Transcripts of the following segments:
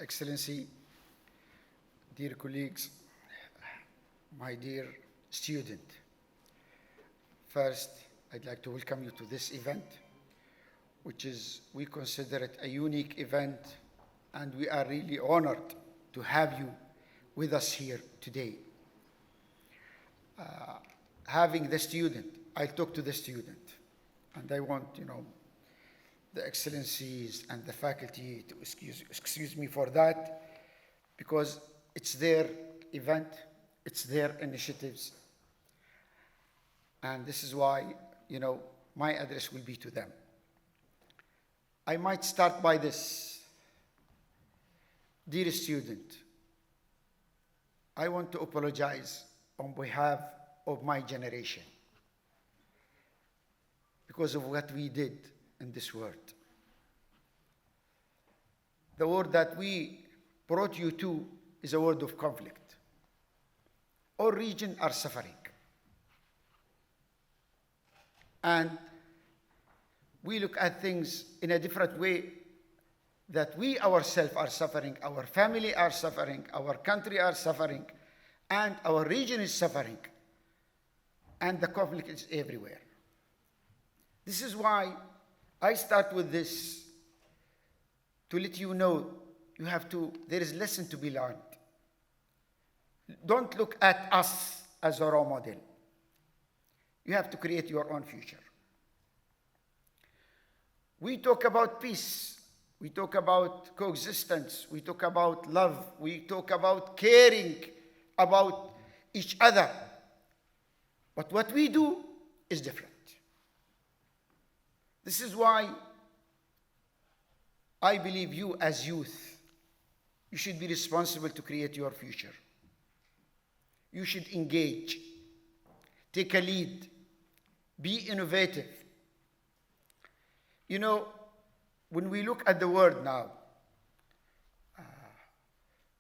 Excellency, dear colleagues, my dear student. First, I'd like to welcome you to this event, we consider it a unique event, and we are really honored to have you with us here today. Having the student, I'll talk to the student, and I want, the excellencies and the faculty to excuse me for that, because it's their event, it's their initiatives, and this is why, my address will be to them. I might start by this. Dear student, I want to apologize on behalf of my generation because of what we did in this world. The world that we brought you to is a world of conflict. All regions are suffering. And we look at things in a different way, that we ourselves are suffering, our family are suffering, our country are suffering, and our region is suffering. And the conflict is everywhere. This is why I start with this, to let you know there is a lesson to be learned. Don't look at us as a role model. You have to create your own future. We talk about peace. We talk about coexistence. We talk about love. We talk about caring about each other. But what we do is different. This is why I believe you as youth, you should be responsible to create your future. You should engage, take a lead, be innovative. When we look at the world now,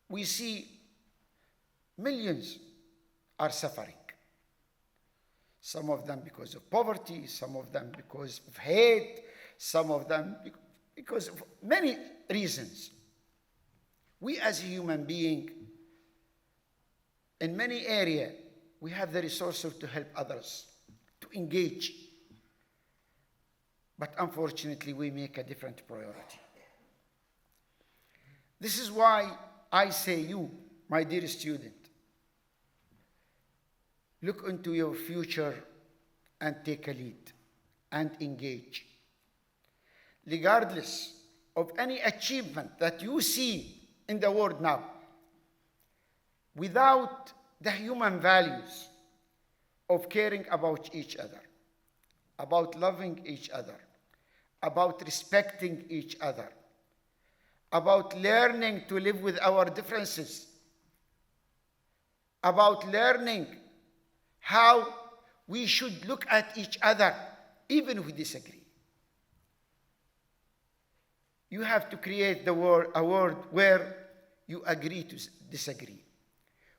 we see millions are suffering. Some of them because of poverty, some of them because of hate, some of them because of many reasons. We as a human being, in many areas, we have the resources to help others, to engage. But unfortunately, we make a different priority. This is why I say you, my dear student, look into your future and take a lead and engage. Regardless of any achievement that you see in the world now, without the human values of caring about each other, about loving each other, about respecting each other, about learning to live with our differences, about learning how we should look at each other even if we disagree. You have to create a world where you agree to disagree.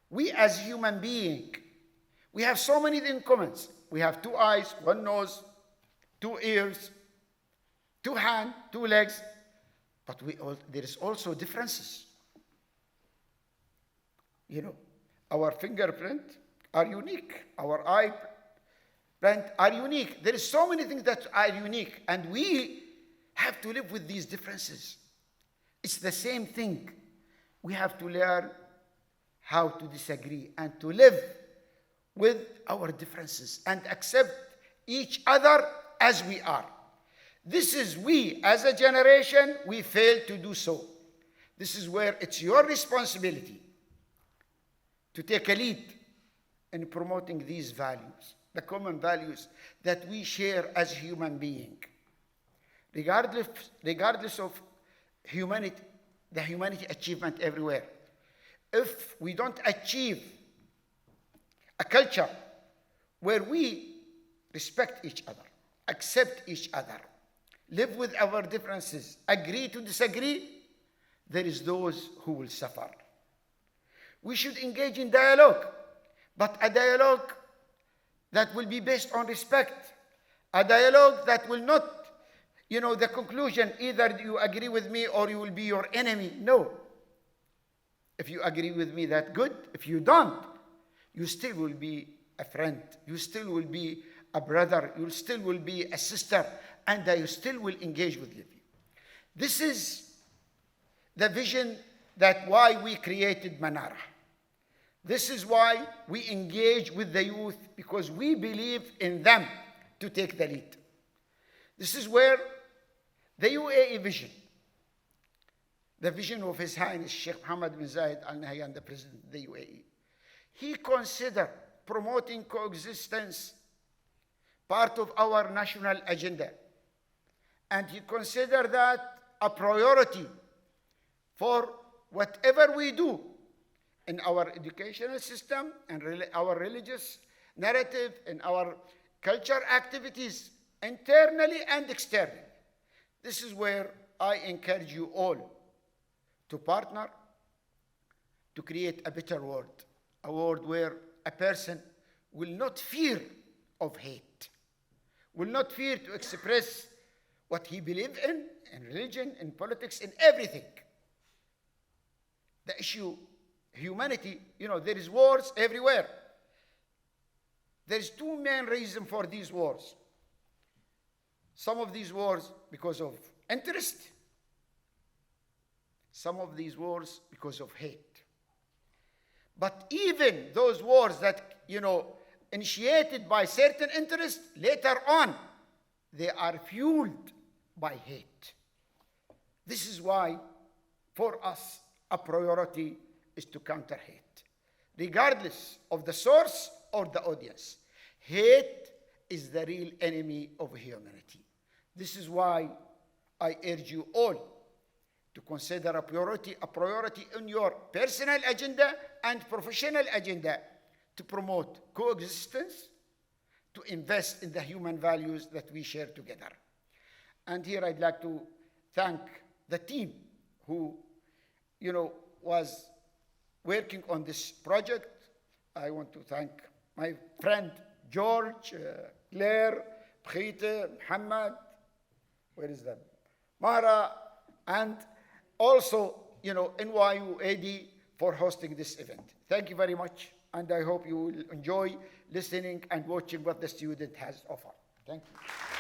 We as human beings, we have so many in common. We have 2 eyes, 1 nose, 2 ears, 2 hands, 2 legs, but there is also differences. Our fingerprint are unique. Our eye print are unique. There is so many things that are unique, and we have to live with these differences. It's the same thing. We have to learn how to disagree and to live with our differences and accept each other as we are. This is we, as a generation, we fail to do so. This is where it's your responsibility to take a lead in promoting these values, the common values that we share as human beings. Regardless of humanity, the humanity achievement everywhere. If we don't achieve a culture where we respect each other, accept each other, live with our differences, agree to disagree, there is those who will suffer. We should engage in dialogue, but a dialogue that will be based on respect, a dialogue that will not, the conclusion, either you agree with me or you will be your enemy. No. If you agree with me, that good. If you don't, you still will be a friend. You still will be a brother. You still will be a sister. And you still will engage with you. This is the vision that why we created Manara. This is why we engage with the youth, because we believe in them to take the lead. This is where the UAE vision, the vision of His Highness Sheikh Mohammed bin Zayed Al Nahyan, the President of the UAE, he considered promoting coexistence part of our national agenda. And he considered that a priority for whatever we do in our educational system and our religious narrative and our culture activities, internally and externally. This is where I encourage you all to partner to create a better world, a world where a person will not fear of hate, will not fear to express what he believes in religion, in politics, in everything. The issue, humanity, there is wars everywhere. There's two main reasons for these wars. Some of these wars because of interest. Some of these wars because of hate. But even those wars that, initiated by certain interests, later on, they are fueled by hate. This is why, for us, a priority is to counter hate, regardless of the source or the audience. Hate is the real enemy of humanity. This is why I urge you all to consider a priority in your personal agenda and professional agenda to promote coexistence, to invest in the human values that we share together. And here I'd like to thank the team who, was working on this project. I want to thank my friend George, Claire, Bkhite, Muhammad, where is that? Mara, and also, NYU AD for hosting this event. Thank you very much, and I hope you will enjoy listening and watching what the student has offered. Thank you.